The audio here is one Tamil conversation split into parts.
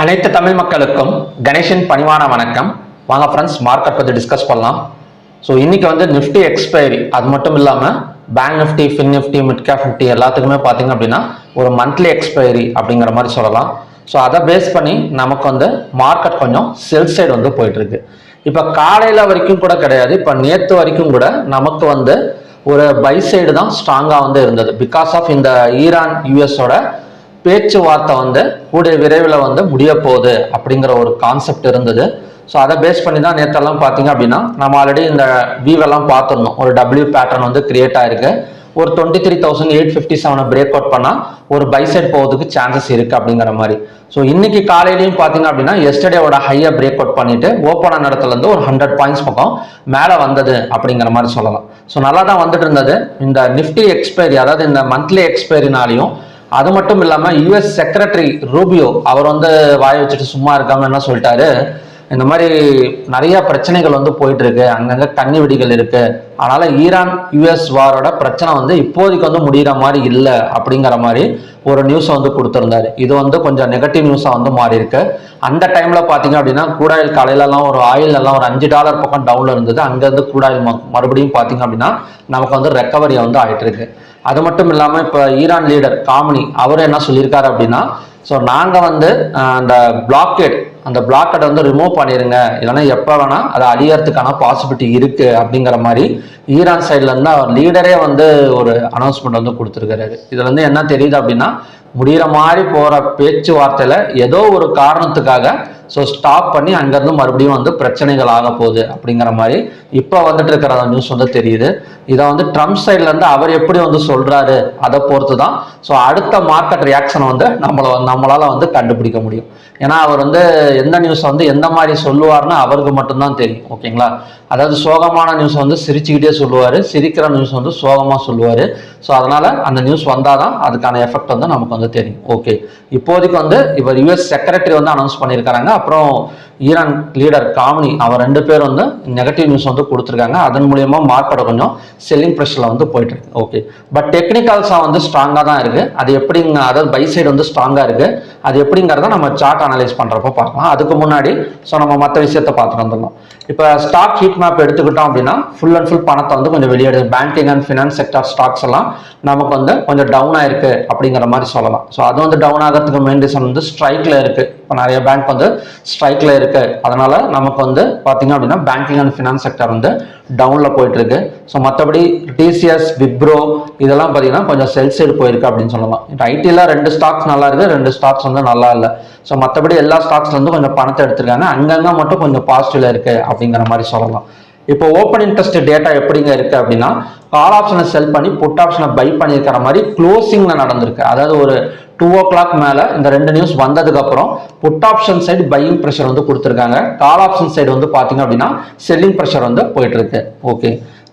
அனைத்து தமிழ் மக்களுக்கும் கணேஷின் பணிவான வணக்கம். வாங்க ஃப்ரெண்ட்ஸ், மார்க்கெட் பற்றி டிஸ்கஸ் பண்ணலாம். ஸோ இன்னைக்கு வந்து நிஃப்டி எக்ஸ்பைரி, அது மட்டும் இல்லாமல் bank Nifty, fin Nifty, mid cap Nifty எல்லாத்துக்குமே பார்த்தீங்க அப்படின்னா ஒரு மந்த்லி எக்ஸ்பைரி அப்படிங்கிற மாதிரி சொல்லலாம். ஸோ அதை பேஸ் பண்ணி நமக்கு வந்து மார்க்கெட் கொஞ்சம் செல் சைடு வந்து போயிட்டு இருக்கு. இப்போ காலையில் வரைக்கும் கூட கிடையாது, இப்போ நேற்று வரைக்கும் கூட நமக்கு வந்து ஒரு பை சைடு தான் ஸ்ட்ராங்காக வந்து இருந்தது. பிகாஸ் ஆஃப் இந்த ஈரான் யூஎஸோட பேச்சுவார்த்தை வந்து கூடிய விரைவில் வந்து முடிய போகுது அப்படிங்கிற ஒரு கான்செப்ட் இருந்தது. ஸோ அதை பேஸ் பண்ணி தான் நேற்றெல்லாம் பார்த்தீங்க அப்படின்னா நம்ம ஆல்ரெடி இந்த வீவெல்லாம் பார்த்துருந்தோம். ஒரு டபிள்யூ பேட்டர்ன் வந்து கிரியேட் ஆயிருக்கு. ஒரு 23,857 பிரேக் அவுட் பண்ணால் ஒரு பை சைட் போகிறதுக்கு சான்சஸ் இருக்கு அப்படிங்கிற மாதிரி. ஸோ இன்னைக்கு காலையிலையும் பார்த்தீங்க அப்படின்னா எஸ்டர்டேவோட ஹையை பிரேக் அவுட் பண்ணிட்டு ஓப்பன் ஆன இடத்துல இருந்து ஒரு 100 பாயிண்ட்ஸ் பக்கம் மேலே வந்தது அப்படிங்கிற மாதிரி சொல்லலாம். ஸோ நல்லா தான் வந்துட்டு இருந்தது. இந்த நிஃப்டி எக்ஸ்பைரி, அதாவது இந்த மந்த்லி எக்ஸ்பைரினாலையும், அது மட்டும் இல்லாமல் யுஎஸ் செக்ரட்டரி ரூபியோ அவர் வந்து வாய் வச்சுட்டு சும்மா இருக்காம என்ன சொல்லிட்டாரு, இந்த மாதிரி நிறைய பிரச்சனைகள் வந்து போயிட்டு இருக்கு, அங்கங்க கண்ணி வெடிகள் இருக்கு, அதனால ஈரான் யுஎஸ் வாரோட பிரச்சனை வந்து இப்போதைக்கு வந்து முடிகிற மாதிரி இல்லை அப்படிங்கிற மாதிரி ஒரு நியூஸை வந்து கொடுத்துருந்தாரு. இது வந்து கொஞ்சம் நெகட்டிவ் நியூஸாக வந்து மாறி இருக்கு. அந்த டைம்ல பார்த்தீங்க அப்படின்னா க்ரூட் ஆயில் காலையிலலாம் ஒரு ஆயில் எல்லாம் ஒரு $5 பக்கம் டவுன்ல இருந்தது. அங்கேருந்து க்ரூட் ஆயில் மறுபடியும் பார்த்தீங்க அப்படின்னா நமக்கு வந்து ரெக்கவரியை வந்து ஆயிட்டு இருக்கு. அது மட்டும் இல்லாமல் இப்போ ஈரான் லீடர் காமினி அவர் என்ன சொல்லியிருக்காரு அப்படின்னா, ஸோ நாங்கள் வந்து அந்த பிளாக்கெட் வந்து ரிமூவ் பண்ணிடுங்க, இல்லைன்னா எப்போ வேணால் அதை அழியறதுக்கான பாசிபிலிட்டி இருக்குது அப்படிங்கிற மாதிரி ஈரான் சைட்லேருந்து அவர் லீடரே வந்து ஒரு அனௌன்ஸ்மெண்ட் வந்து கொடுத்துருக்காரு. இதில் வந்து என்ன தெரியுது அப்படின்னா, முடிகிற மாதிரி போகிற பேச்சுவார்த்தையில் ஏதோ ஒரு காரணத்துக்காக ஸோ ஸ்டாப் பண்ணி அங்கேருந்து மறுபடியும் வந்து பிரச்சனைகள் ஆக போகுது அப்படிங்கிற மாதிரி இப்போ வந்துட்டு இருக்கிற நியூஸ் வந்து தெரியுது. இதை வந்து ட்ரம்ப் சைட்லேருந்து அவர் எப்படி வந்து சொல்கிறாரு அதை பொறுத்து தான் ஸோ அடுத்த மார்க்கெட் ரியாக்ஷனை வந்து நம்மளால் வந்து கண்டுபிடிக்க முடியும். ஏன்னா அவர் வந்து எந்த நியூஸை வந்து எந்த மாதிரி சொல்லுவார்னு அவருக்கு மட்டும்தான் தெரியும். ஓகேங்களா? அதாவது சோகமான நியூஸ் வந்து சிரிச்சுக்கிட்டே சொல்லுவார், சிரிக்கிற நியூஸ் வந்து சோகமாக சொல்லுவார். ஸோ அதனால் அந்த நியூஸ் வந்தால் தான் அதுக்கான எஃபெக்ட் வந்து நமக்கு வந்து தெரியும். ஓகே, இப்போதைக்கு வந்து இவர் யுஎஸ் செக்ரட்டரி வந்து அனௌன்ஸ் பண்ணியிருக்காங்க. அப்புறம் ஈரான் லீடர் காமினி அவர் 2 பேர் வந்து நெகட்டிவ் நியூஸ் வந்து கொடுத்துருக்காங்க. அதன் மூலியமா மார்க்கெட் கொஞ்சம் செல்லிங் ப்ரெஷர்ல வந்து போயிட்டு இருக்கு. ஓகே, பட் டெக்னிக்கல்ஸா வந்து ஸ்ட்ராங்கா தான் இருக்கு. அது எப்படிங்க, அதாவது பை சைடு வந்து ஸ்ட்ராங்கா இருக்கு. அது எப்படிங்கிறத நம்ம சார்ட் அனலைஸ் பண்றப்ப பார்க்கலாம். அதுக்கு முன்னாடி ஸோ நம்ம மற்ற விஷயத்த பார்த்துட்டு வந்துடலாம். இப்போ ஸ்டாக் ஹீட் மேப் எடுத்துக்கிட்டோம் அப்படின்னா ஃபுல் அண்ட் ஃபுல் பணத்தை வந்து கொஞ்சம் வெளியேடுது. Banking and finance sector stocks எல்லாம் நமக்கு வந்து கொஞ்சம் டவுன் ஆயிருக்கு அப்படிங்கிற மாதிரி சொல்லலாம். ஸோ அது வந்து டவுன் ஆகிறதுக்கு மெயின் ரீசன் வந்து ஸ்ட்ரைக்ல இருக்கு. இப்போ நிறைய பேங்க் வந்து ஸ்ட்ரைக்ல இருக்கு. அதனால நமக்கு வந்து பார்த்தீங்க அப்படின்னா பேங்கிங் அண்ட் ஃபினான்ஸ் செக்டர் வந்து டவுன்ல போயிட்டு இருக்கு. ஸோ மற்றபடி டிசிஎஸ், விப்ரோ இதெல்லாம் பார்த்தீங்கன்னா கொஞ்சம் செல் சைடு போயிருக்கு அப்படின்னு சொல்லலாம். இப்போ ஐடியில் 2 ஸ்டாக்ஸ் நல்லா இருக்கு, 2 ஸ்டாக்ஸ் வந்து நல்லா இல்லை. ஸோ மற்றபடி எல்லா ஸ்டாக்ஸ்ல இருந்து கொஞ்சம் பணத்தை எடுத்திருக்காங்க. அங்கங்க மட்டும் கொஞ்சம் பாசிட்டிவ்ல இருக்கு அப்படிங்கிற மாதிரி சொல்லலாம். இப்போ ஓப்பன் இன்ட்ரெஸ்ட் டேட்டா எப்படிங்க இருக்கு அப்படின்னா, கால் ஆப்ஷனை செல் பண்ணி புட் ஆப்ஷனை பை பண்ணியிருக்கிற மாதிரி க்ளோசிங்ல நடந்திருக்கு. அதாவது ஒரு 2 o'clock மேல இந்த 2 நியூஸ் வந்ததுக்கு அப்புறம் put option side buying pressure வந்து கொடுத்துருக்காங்க. கால் ஆப்ஷன் சைடு வந்து பாத்தீங்க அப்படின்னா செல்லிங் ப்ரெஷர் வந்து போயிட்டு இருக்கு. ஓகே,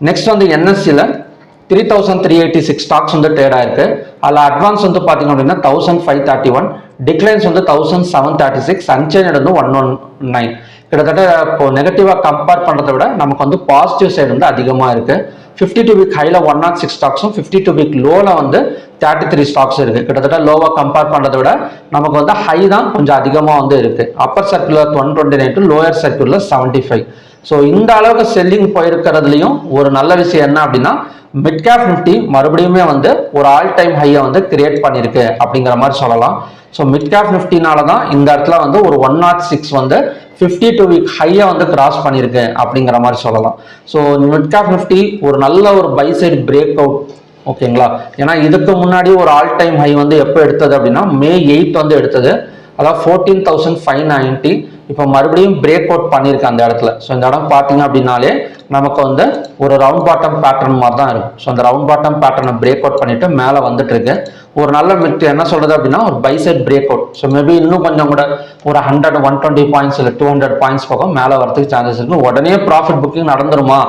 நெக்ஸ்ட் வந்து என்எஸ்சில 3,386 ஸ்டாக்ஸ் வந்து ட்ரேட் ஆயிருக்கு. அதில் அட்வான்ஸ் வந்து பார்த்தீங்க அப்படின்னா 1,531, டிக்ளைன்ஸ் வந்து 1,736, அன்சேஞ்ச் வந்து 119. கிட்டத்தட்ட இப்போ நெகட்டிவாக கம்பேர் பண்ணுறதை விட நமக்கு வந்து பாசிட்டிவ் சைடு வந்து அதிகமாக இருக்கு. 52 வீக் ஹைல 106 ஸ்டாக்ஸும் 52 வீக் லோல வந்து 33 ஸ்டாக்ஸ் இருக்கு. கிட்டத்தட்ட லோவா கம்பேர் பண்றதை விட நமக்கு வந்து ஹை தான் கொஞ்சம் அதிகமாக வந்து இருக்கு. Upper circular 129, lower circular 75. So இந்த அளவுக்கு செல்லிங் போயிருக்கிறதுலையும் ஒரு நல்ல விஷயம் என்ன அப்படின்னா, மிட் கேப் நிஃப்டி மறுபடியுமே வந்து ஒரு ஆல் டைம் ஹையை வந்து கிரியேட் பண்ணியிருக்கு அப்படிங்கிற மாதிரி சொல்லலாம். ஸோ மிட் கேப் நிஃப்டினால தான் இந்த இடத்துல வந்து ஒரு 106 வந்து 52 வீக் ஹையை வந்து கிராஸ் பண்ணியிருக்கு அப்படிங்கிற மாதிரி சொல்லலாம். ஸோ மிட் கேப் நிஃப்டி ஒரு நல்ல ஒரு பை சைடு பிரேக் அவுட். ஓகேங்களா? ஏன்னா இதுக்கு முன்னாடி ஒரு ஆல் டைம் ஹை வந்து எப்போ எடுத்தது அப்படின்னா May 8 வந்து எடுத்தது. அதாவது 14,590. இப்போ மறுபடியும் பிரேக் அவுட் பண்ணியிருக்கு அந்த இடத்துல. ஸோ இந்த இடம் பார்த்தீங்க அப்படின்னாலே நமக்கு வந்து ஒரு ரவுண்ட் பாட்டம் பேட்டர்ன் மாதிரி தான் இருக்கும். ஸோ அந்த ரவுண்ட் பாட்டம் பேட்டர்னை பிரேக் அவுட் பண்ணிட்டு மேலே வந்துட்டு இருக்கு. ஒரு நல்ல மிட் என்ன சொல்றது அப்படின்னா ஒரு buy side breakout. So maybe இன்னும் கொஞ்சம் கூட ஒரு 100, 120 பாயிண்ட்ஸ் இல்லை 200 பாயிண்ட்ஸ் பக்கம் மேலே வரதுக்கு சான்சஸ் இருக்கு. உடனே ப்ராஃபிட் புக்கிங் நடந்துருமா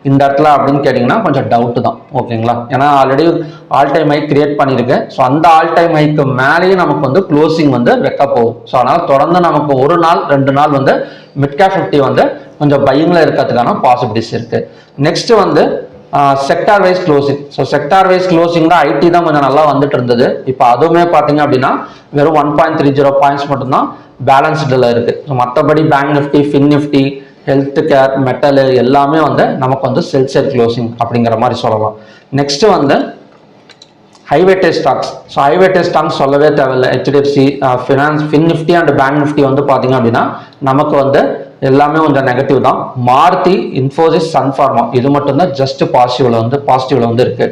இந்த இடத்துல அப்படின்னு கேட்டிங்கன்னா கொஞ்சம் டவுட் தான். ஓகேங்களா? ஏன்னா already all time high create பண்ணியிருக்கு. ஸோ அந்த ஆல் டைம் ஹைக்கு மேலேயே நமக்கு வந்து க்ளோசிங் வந்து வைக்க போகும். ஸோ அதனால் தொடர்ந்து நமக்கு 1 நாள் 2 நாள் வந்து மிட் கேப் நிஃப்டி வந்து கொஞ்சம் பையிங்ல இருக்கிறதுக்கான பாசிபிலிட்டிஸ் இருக்கு. நெக்ஸ்ட் வந்து sector wise closing. So sector wise closing தான் ஐடி தான் கொஞ்சம் நல்லா வந்துட்டு இருந்தது. இப்போ அதுவுமே பார்த்தீங்க அப்படின்னா வெறும் 1.30 பாயிண்ட்ஸ் மட்டும்தான் பேலன்ஸ்டில் இருக்கு. ஸோ மற்றபடி bank Nifty, fin Nifty, health care, metal எல்லாமே வந்து நமக்கு வந்து செல் சைட் க்ளோசிங் அப்படிங்கிற மாதிரி சொல்லலாம். நெக்ஸ்ட் வந்து ஹைவேட்டேஜ் ஸ்டாக்ஸ். ஸோ ஹைவேட்டேஜ் ஸ்டாக்ஸ் சொல்லவே தேவையில்லை. HDFC finance, fin Nifty and bank Nifty வந்து பார்த்தீங்க அப்படின்னா நமக்கு வந்து எல்லாமே கொஞ்சம் நெகட்டிவ் தான். மாருதி, இன்ஃபோசிஸ், சன்ஃபார்மா இது மட்டும்தான் ஜஸ்ட் பாசிட்டிவ்ல வந்து இருக்கு.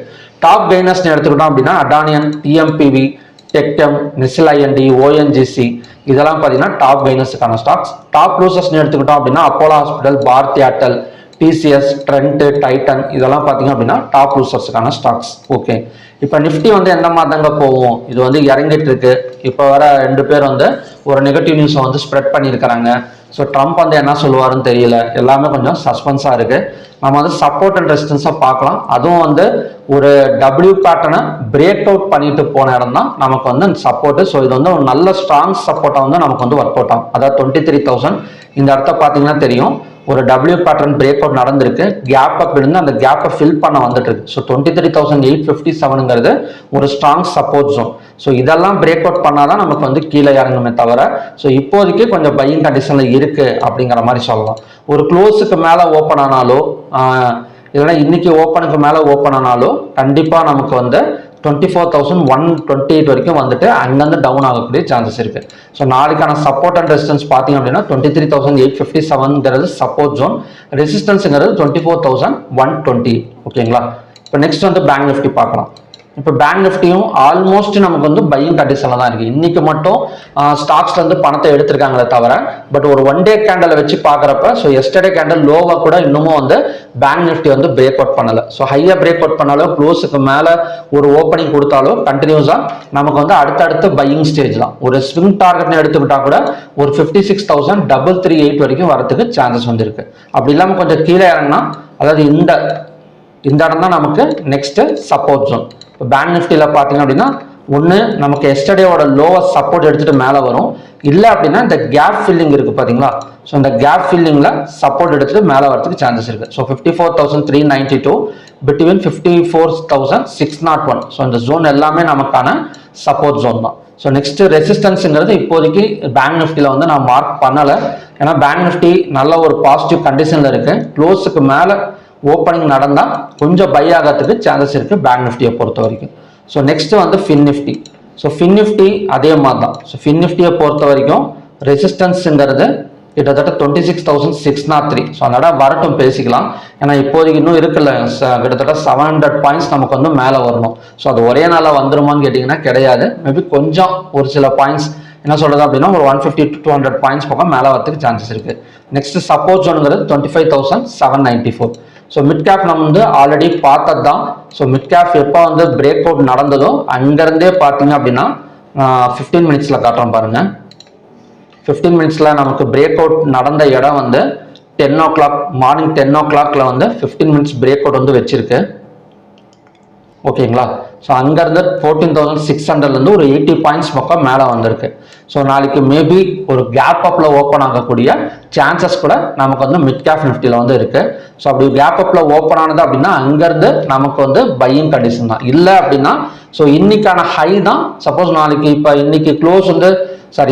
டாப் கெய்னர்ஸ் எடுத்துக்கிட்டோம் அப்படின்னா அடானியன், டிஎம்பிவி, டெக்டம், நெஸ்ல் ஐஎன்டி, ஓஎன்ஜிசி இதெல்லாம் பார்த்தீங்கன்னா டாப் கெய்னர்ஸுக்கான ஸ்டாக்ஸ். டாப் லூசர்ஸ் எடுத்துக்கிட்டோம் அப்படின்னா Apollo hospital, Bharat Airtel, TCS, trend, Titan இதெல்லாம் பார்த்தீங்க அப்படின்னா டாப் லூசர்ஸுக்கான ஸ்டாக்ஸ். ஓகே, இப்போ நிஃப்டி வந்து எந்த மாதிரி தாங்க போகும்? இது வந்து இறங்கிட்டு இருக்கு. இப்போ வர 2 பேர் வந்து ஒரு நெகட்டிவ் நியூஸை வந்து ஸ்ப்ரெட் பண்ணியிருக்கிறாங்க. ஸோ ட்ரம்ப் வந்து என்ன சொல்லுவாருன்னு தெரியல. எல்லாமே கொஞ்சம் சஸ்பென்ஸாக இருக்கு. நம்ம வந்து சப்போர்ட் அண்ட் ரெசிஸ்டன்ஸாக பார்க்கலாம். அதுவும் வந்து ஒரு டபிள்யூ பேட்டர்னை பிரேக் அவுட் பண்ணிட்டு போன இடம் தான் நமக்கு வந்து சப்போர்ட். ஸோ இது வந்து ஒரு நல்ல ஸ்ட்ராங் சப்போர்ட்டாக வந்து நமக்கு வந்து ஒர்க் அவுட் ஆகும். அதாவது 23,000 இந்த இடத்த பார்த்தீங்கன்னா தெரியும். ஒரு டபிள்யூ பேட்டர்ன் பிரேக் அவுட் நடந்திருக்கு. கேப் அப் இருந்து அந்த கேப்பை ஃபில் பண்ண வந்துட்டு இருக்கு. ஸோ 23,857ங்கிறது ஒரு ஸ்ட்ராங் சப்போர்ட் ஜோன். ஸோ இதெல்லாம் பிரேக் அவுட் பண்ணாதான் நமக்கு வந்து கீழே இறங்குமே தவிர, ஸோ இப்போதைக்கு கொஞ்சம் பையிங் கண்டிஷன்ல இருக்கு அப்படிங்கிற மாதிரி சொல்லலாம். ஒரு க்ளோஸுக்கு மேலே ஓப்பன் ஆனாலோ இல்லைன்னா இன்னைக்கு ஓப்பனுக்கு மேலே ஓப்பன் ஆனாலோ கண்டிப்பாக நமக்கு வந்து 24,128 வரைக்கும் வந்துட்டு அங்கேருந்து டவுன் ஆகக்கூடிய சான்சஸ் இருக்கு. ஸோ நாளைக்கான சப்போர்ட் அண்ட் ரெசிஸ்டன்ஸ் பார்த்தீங்க அப்படின்னா 23,857ங்கிறது சப்போர்ட் ஜோன், ரெசிஸ்டன்ஸுங்கிறது 24,120. ஓகேங்களா? இப்போ நெக்ஸ்ட் வந்து பேங்க் நிஃப்டி பார்க்கலாம். இப்போ பேங்க் நிஃப்டியும் ஆல்மோஸ்ட் நமக்கு வந்து பையிங் கண்டிஷன்ல தான் இருக்கு. இன்னைக்கு மட்டும் ஸ்டாக்ஸ்ல இருந்து பணத்தை எடுத்திருக்காங்களே தவிர, பட் ஒரு 1 டே கேண்டலை வச்சு பார்க்குறப்ப ஸோ எஸ்டர்டே கேண்டல் லோவா கூட இன்னமும் வந்து பேங்க் நிஃப்டி வந்து பிரேக் அவுட் பண்ணல. ஸோ ஹையா பிரேக் அவுட் பண்ணாலும் க்ளோஸுக்கு மேலே ஒரு ஓப்பனிங் கொடுத்தாலும் கண்டினியூஸா நமக்கு வந்து அடுத்தடுத்து பையிங் ஸ்டேஜ் தான். ஒரு ஸ்விங் டார்கெட்னு எடுத்துக்கிட்டா கூட ஒரு 56,338 வரைக்கும் வரதுக்கு சான்சஸ் வந்து இருக்கு. அப்படி இல்லாமல் கொஞ்சம் கீழே இறங்கினா, அதாவது இந்த இடம் தான் நமக்கு நெக்ஸ்ட் சப்போர்ட் ஜோன். இப்போ பேங்க் நிஃப்டியில் பார்த்தீங்க அப்படின்னா ஒன்று நமக்கு எஸ்டர்டேவோட லோவஸ்ட் சப்போர்ட் எடுத்துட்டு மேலே வரும். இல்லை அப்படின்னா இந்த கேப் ஃபில்லிங் இருக்கு பார்த்தீங்களா? ஸோ இந்த கேப் ஃபில்லிங்கில் சப்போர்ட் எடுத்துட்டு மேலே வரதுக்கு சான்சஸ் இருக்கு. So 54,392 between 54,601. ஸோ இந்த ஜோன் எல்லாமே நமக்கான சப்போர்ட் ஜோன் தான். ஸோ நெக்ஸ்ட் ரெசிஸ்டன்ஸுங்கிறது இப்போதைக்கு பேங்க் நிஃப்டியில் வந்து நான் மார்க் பண்ணலை. ஏன்னா பேங்க் நிஃப்டி நல்ல ஒரு பாசிட்டிவ் கண்டிஷனில் இருக்கு. க்ளோஸுக்கு மேலே ஓப்பனிங் நடந்தால் கொஞ்சம் பை ஆகிறதுக்கு சான்சஸ் இருக்கு பேங்க் நிஃப்டியை பொறுத்த வரைக்கும். ஸோ நெக்ஸ்ட் வந்து fin Nifty. So fin Nifty அதே மாதிரி தான். ஸோ ஃபின் நிஃப்டியை பொறுத்த வரைக்கும் ரெசிஸ்டன்ஸுங்கிறது கிட்டத்தட்ட 26,603. ஸோ அதோட வரட்டும் பேசிக்கலாம். ஏன்னா இப்போதைக்கு இன்னும் இருக்குல்ல, கிட்டத்தட்ட 700 பாயிண்ட்ஸ் நமக்கு வந்து மேலே வரணும். ஸோ அது ஒரே நாளில் வந்துருமான்னு கேட்டிங்கன்னா கிடையாது. மேபி கொஞ்சம் ஒரு சில பாயிண்ட்ஸ் என்ன சொல்றது அப்படின்னா ஒரு 150 to 200 பாயிண்ட்ஸ் பக்கம் மேலே வரதுக்கு சான்சஸ் இருக்கு. நெக்ஸ்ட் சப்போர்ட் ஜோனுங்கிறது 25,794. ஸோ மிட் கேப் நம்ம வந்து ஆல்ரெடி பார்த்தது தான். ஸோ மிட் கேப் எப்போ வந்து பிரேக் அவுட் நடந்ததோ அங்கேருந்தே பார்த்தீங்க அப்படின்னா 15 மினிட்ஸில் காட்டுறோம் பாருங்க. 15 மினிட்ஸில் நமக்கு பிரேக் அவுட் நடந்த இடம் வந்து 10 o'clock மார்னிங் 10 o'clockல வந்து 15 மினிட்ஸ் பிரேக் அவுட் வந்து வச்சிருக்கு. ஓகேங்களா? ஸோ அங்கேருந்து 14,600லேருந்து ஒரு 80 பாயிண்ட்ஸ் பக்கம் மேலே வந்திருக்கு. ஸோ நாளைக்கு மேபி ஒரு கேப் அப்பில் ஓப்பன் ஆகக்கூடிய சான்சஸ் கூட நமக்கு வந்து மிட் கேப் நிஃப்டியில் வந்து இருக்கு. ஸோ அப்படி கேப் அப்பில் ஓப்பன் ஆனது அப்படின்னா அங்கேருந்து நமக்கு வந்து பையிங் கண்டிஷன் தான். இல்லை அப்படின்னா ஸோ இன்னைக்கான ஹை தான். சப்போஸ் நாளைக்கு இப்போ இன்னைக்கு க்ளோஸ் வந்து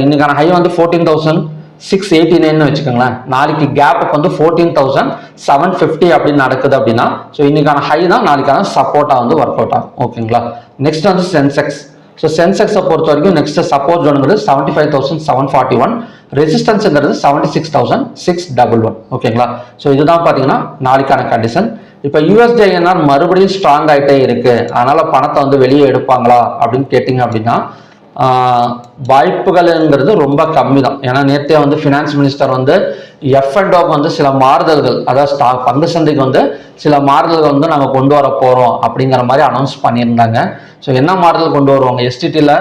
இன்னைக்கான ஹை வந்து 14,689 வச்சுக்கோங்களேன். நாளைக்கு கேப் வந்து 14,750 அப்படின்னு நடக்குது அப்படின்னா ஸோ இன்னைக்கான ஹை தான் நாளைக்கான சப்போர்ட்டாக வந்து ஒர்க் அவுட் ஆகும். ஓகேங்களா? நெக்ஸ்ட் வந்து சென்செக்ஸ். ஸோ சென்செக்ஸை பொறுத்த வரைக்கும் நெக்ஸ்ட் சப்போர்ட் ஜோனுங்கிறது 75,741, ரெசிஸ்டன்ஸுங்கிறது 76,611. ஓகேங்களா? ஸோ இதுதான் பார்த்தீங்கன்னா நாளைக்கான கண்டிஷன். இப்போ USD/INR மறுபடியும் ஸ்ட்ராங் ஆகிட்டே இருக்கு, அதனால பணத்தை வந்து வெளியே எடுப்பாங்களா அப்படின்னு கேட்டிங்க அப்படின்னா வாய்ப்புகள்ங்கிறது ரொம்ப கம்மி தான். ஏன்னா நேற்றே வந்து ஃபினான்ஸ் மினிஸ்டர் வந்து F&Oக்கு வந்து சில மாறுதல்கள், அதாவது பங்கு சந்தைக்கு வந்து சில மாறுதல்கள் வந்து நாங்கள் கொண்டு வர போகிறோம் அப்படிங்கிற மாதிரி அனௌன்ஸ் பண்ணியிருந்தாங்க. ஸோ என்ன மாறுதல் கொண்டு வருவாங்க? STTயில்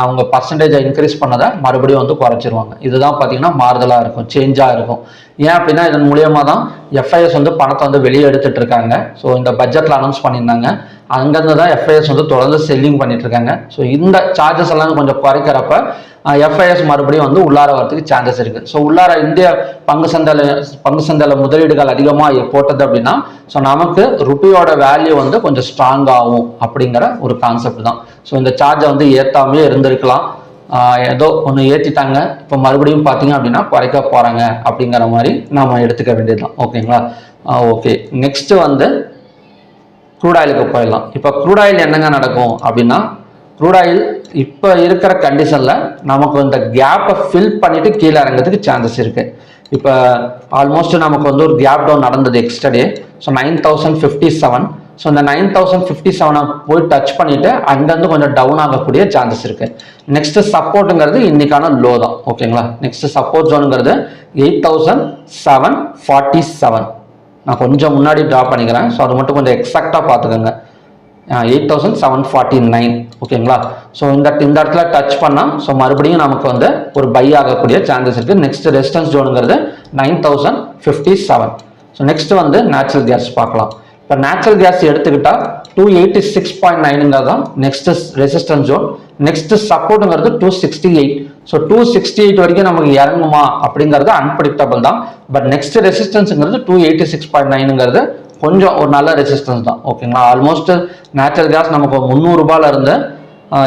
அவங்க பர்சன்டேஜை இன்க்ரீஸ் பண்ணதை மறுபடியும் வந்து குறைச்சிருவாங்க. இதுதான் பார்த்தீங்கன்னா மாறுதலாக இருக்கும், சேஞ்சாக இருக்கும். ஏன் அப்படின்னா இதன் மூலியமாக தான் FIS வந்து பணத்தை வந்து வெளியே எடுத்துட்டு இருக்காங்க. ஸோ இந்த பட்ஜெட்டில் அனௌன்ஸ் பண்ணியிருந்தாங்க. அங்கேருந்து தான் FIS வந்து தொடர்ந்து செல்லிங் பண்ணிட்டு இருக்காங்க. ஸோ இந்த சார்ஜஸ் எல்லாம் கொஞ்சம் குறைக்கிறப்ப எஃப்ஐஎஸ் மறுபடியும் வந்து உள்ளார வரதுக்கு சான்சஸ் இருக்குது. ஸோ உள்ளார இந்திய பங்கு சந்தையில் முதலீடுகள் அதிகமாக போட்டது அப்படின்னா ஸோ நமக்கு ருப்பியோட வேல்யூ வந்து கொஞ்சம் ஸ்ட்ராங் ஆகும் அப்படிங்கிற ஒரு கான்செப்ட் தான். ஸோ இந்த சார்ஜை வந்து ஏற்றாமே இருந்திருக்கலாம், ஏதோ ஒன்று ஏற்றிட்டாங்க, இப்போ மறுபடியும் பார்த்தீங்க அப்படின்னா குறைக்க போகிறாங்க அப்படிங்கிற மாதிரி நாம் எடுத்துக்க வேண்டியதுதான். ஓகேங்களா? ஓகே, நெக்ஸ்ட் வந்து க்ரூட் ஆயிலுக்கு போயிடலாம். இப்போ க்ரூட் ஆயில் என்னங்க நடக்கும் அப்படின்னா, க்ரூட் ஆயில் இப்போ இருக்கிற கண்டிஷனில் நமக்கு இந்த கேப்பை ஃபில் பண்ணிட்டு கீழே இறங்கிறதுக்கு சான்சஸ் இருக்கு. இப்போ ஆல்மோஸ்ட் நமக்கு வந்து ஒரு கேப் டவுன் நடந்தது எக்ஸ்டர்டே. ஸோ 9057. ஸோ இந்த 9057 போய் டச் பண்ணிட்டு அங்கேருந்து கொஞ்சம் டவுன் ஆகக்கூடிய சான்சஸ் இருக்கு. நெக்ஸ்ட் சப்போர்ட்டுங்கிறது இன்னைக்கான லோ தான். ஓகேங்களா? நெக்ஸ்ட் சப்போர்ட் ஜோனுங்கிறது 8747. நான் கொஞ்சம் முன்னாடி ட்ரா பண்ணிக்கிறேன். ஸோ அது மட்டும் கொஞ்சம் எக்ஸாக்டாக பார்த்துக்கோங்க. 8749. ஓகேங்களா? ஸோ இந்த இடத்துல டச் பண்ணால் ஸோ மறுபடியும் நமக்கு வந்து ஒரு பை ஆகக்கூடிய சான்சஸ் இருக்குது. நெக்ஸ்ட் ரெசிஸ்டன்ஸ் ஜோனுங்கிறது 9057. ஸோ நெக்ஸ்ட் வந்து நேச்சுரல் கேஸ் பார்க்கலாம். இப்போ நேச்சுரல் கேஸ் எடுத்துக்கிட்டா 286.9 தான் நெக்ஸ்ட் ரெசிஸ்டன்ஸ் ஜோன். நெக்ஸ்ட் சப்போர்ட்டுங்கிறது 268. ஸோ 268 வரைக்கும் நமக்கு இறங்குமா அப்படிங்கிறது அன்பிரிடிக்டபிள் தான். பட் நெக்ஸ்ட் ரெசிஸ்டன்ஸுங்கிறது 286.9ங்கிறது கொஞ்சம் ஒரு நல்ல ரெசிஸ்டன்ஸ் தான். ஓகேங்களா? ஆல்மோஸ்ட் நேச்சுரல் கேஸ் நமக்கு 300 ரூபாயில இருந்து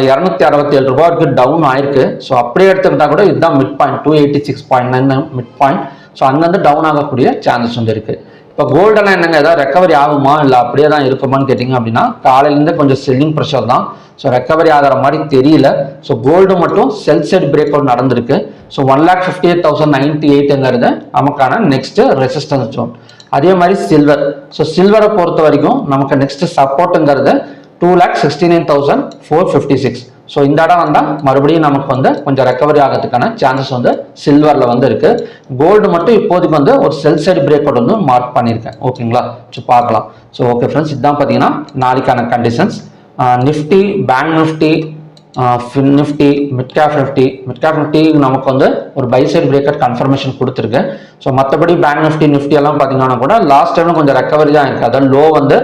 267 ரூபாய் வரைக்கும் டவுன் ஆயிருக்கு. ஸோ அப்படியே எடுத்துக்கிட்டா கூட இதுதான் mid point, 286.9 mid point. So அங்கேருந்து டவுன் ஆகக்கூடிய சான்சஸ் வந்து இருக்கு. இப்போ கோல்டெல்லாம் என்னங்க, ஏதாவது ரெக்கவரி ஆகுமா இல்லை அப்படியே தான் இருக்குமான்னு கேட்டிங்க அப்படின்னா காலையிலேருந்து கொஞ்சம் செல்லிங் ப்ரெஷர் தான். ஸோ ரெக்கவரி ஆகிற மாதிரி தெரியல. ஸோ கோல்டு மட்டும் செல் சைடு பிரேக் அவுட் நடந்திருக்கு. ஸோ 1,58,098ங்கிறது நமக்கான நெக்ஸ்ட் ரெசிஸ்டன்ஸ் ஜோன். அதே மாதிரி சில்வர். ஸோ சில்வரை பொறுத்த வரைக்கும் நமக்கு நெக்ஸ்ட் சப்போர்ட்டுங்கிறது 2,69,456. ஸோ இந்த இடம் வந்தால் மறுபடியும் நமக்கு வந்து கொஞ்சம் ரெக்கவரி ஆகிறதுக்கான சான்சஸ் வந்து சில்வரில் வந்து இருக்கு. கோல்டு மட்டும் இப்போதைக்கு வந்து ஒரு செல் சைடு பிரேக் அவுட் வந்து மார்க் பண்ணியிருக்கேன். ஓகேங்களா? ஸோ பார்க்கலாம். ஸோ ஓகே ஃப்ரெண்ட்ஸ், இதுதான் பார்த்தீங்கன்னா நாளைக்கான conditions. Nifty, bank Nifty, fin Nifty, mid cap Nifty நமக்கு வந்து ஒரு பை சைடு பிரேக்கர் கன்ஃபர்மேஷன் கொடுத்துருக்கு. ஸோ மற்றபடி பேங்க் நிஃப்டி எல்லாம் பார்த்தீங்கன்னா கூட லாஸ்ட் டைம்ல கொஞ்சம் ரெக்கவரி தான் இருக்குது. அதாவது லோ வந்து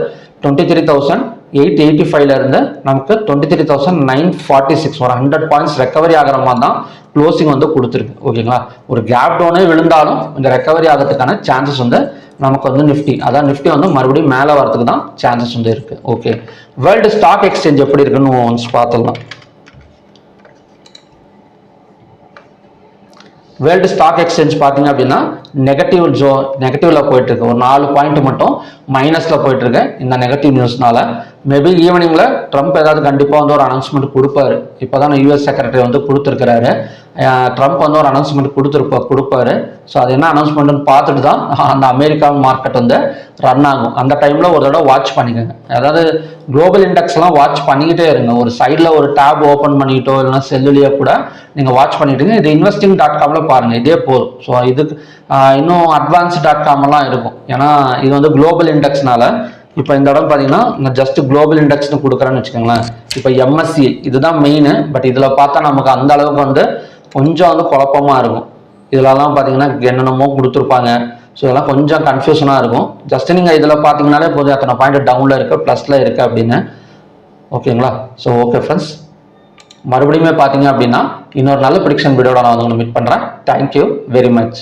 23,885 இருந்து நமக்கு 23,946, ஒரு 100 பாயிண்ட்ஸ் ரெக்கவரி ஆகிற மாதிரி தான் க்ளோசிங் வந்து கொடுத்துருக்கு. ஓகேங்களா? ஒரு கேப் டவுனே விழுந்தாலும் இந்த ரெக்கவரி ஆகிறதுக்கான சான்சஸ் வந்து நமக்கு வந்து நிஃப்டி வந்து மறுபடியும் மேலே வரதுக்கு தான் சான்சஸ் வந்து இருக்கு. ஓகே, வேர்ல்டு ஸ்டாக் எக்ஸ்சேஞ்ச் எப்படி இருக்குன்னு ஒன்ஸ் பார்த்துக்கலாம். வேர்ல்டு ஸ்டாக் எக்ஸ்சேஞ்ச் பார்த்தீங்க அப்படின்னா நெகட்டிவ்ல போயிட்டு இருக்கு. ஒரு 4 பாயிண்ட் மட்டும் மைனஸ்ல போயிட்டு இருக்கு இந்த நெகட்டிவ் நியூஸ்னால. மேபி ஈவினிங்ல ட்ரம்ப் ஏதாவது கண்டிப்பாக வந்து ஒரு அனௌன்ஸ்மெண்ட் கொடுப்பாரு. இப்போதான் யூஎஸ் செக்ரட்டரி வந்து கொடுத்துருக்கிறாரு. ட்ரம்ப் வந்து ஒரு அனௌன்ஸ்மெண்ட் கொடுப்பாரு. ஸோ அது என்ன அனௌன்ஸ்மெண்ட்னு பார்த்துட்டு தான் அந்த அமெரிக்கா மார்க்கெட் வந்து ரன் ஆகும். அந்த டைம்ல ஒரு தடவை வாட்ச் பண்ணிக்கோங்க. அதாவது குளோபல் இண்டெக்ஸ்லாம் வாட்ச் பண்ணிக்கிட்டே இருங்க. ஒரு சைடில் ஒரு டேப் ஓப்பன் பண்ணிக்கிட்டோ இல்லைன்னா செல்லுலேயே கூட நீங்கள் வாட்ச் பண்ணிட்டுங்க. இது investing.comல பாருங்க, இதே போதும். ஸோ இதுக்கு இன்னும் advance.com எல்லாம் இருக்கும். ஏன்னா இது வந்து குளோபல் இண்டெக்ஸ்னால இப்போ இந்த இடம் பார்த்தீங்கன்னா நான் ஜஸ்ட் குளோபல் இண்டெக்ஸ்னு கொடுக்குறேன்னு வச்சுக்கோங்களேன். இப்போ MSCI இதுதான் மெயின். பட் இதில் பார்த்தா நமக்கு அந்த அளவுக்கு வந்து கொஞ்சம் வந்து குழப்பமா இருக்கும். இதுலலாம் பார்த்தீங்கன்னா என்னென்னமோ கொடுத்துருப்பாங்க. ஸோ இதெல்லாம் கொஞ்சம் கன்ஃபியூஷனாக இருக்கும். ஜஸ்ட் நீங்கள் இதில் பார்த்தீங்கன்னாலே போதும் அத்தனை பாயிண்ட் டவுனில் இருக்குது, ப்ளஸில் இருக்குது அப்படின்னு. ஓகேங்களா? ஸோ ஓகே ஃப்ரெண்ட்ஸ், மறுபடியுமே பார்த்தீங்க அப்படின்னா இன்னொரு நல்ல ப்ரிடிக்ஷன் வீடியோட நான் வந்து மீட் பண்ணுறேன். Thank you very much.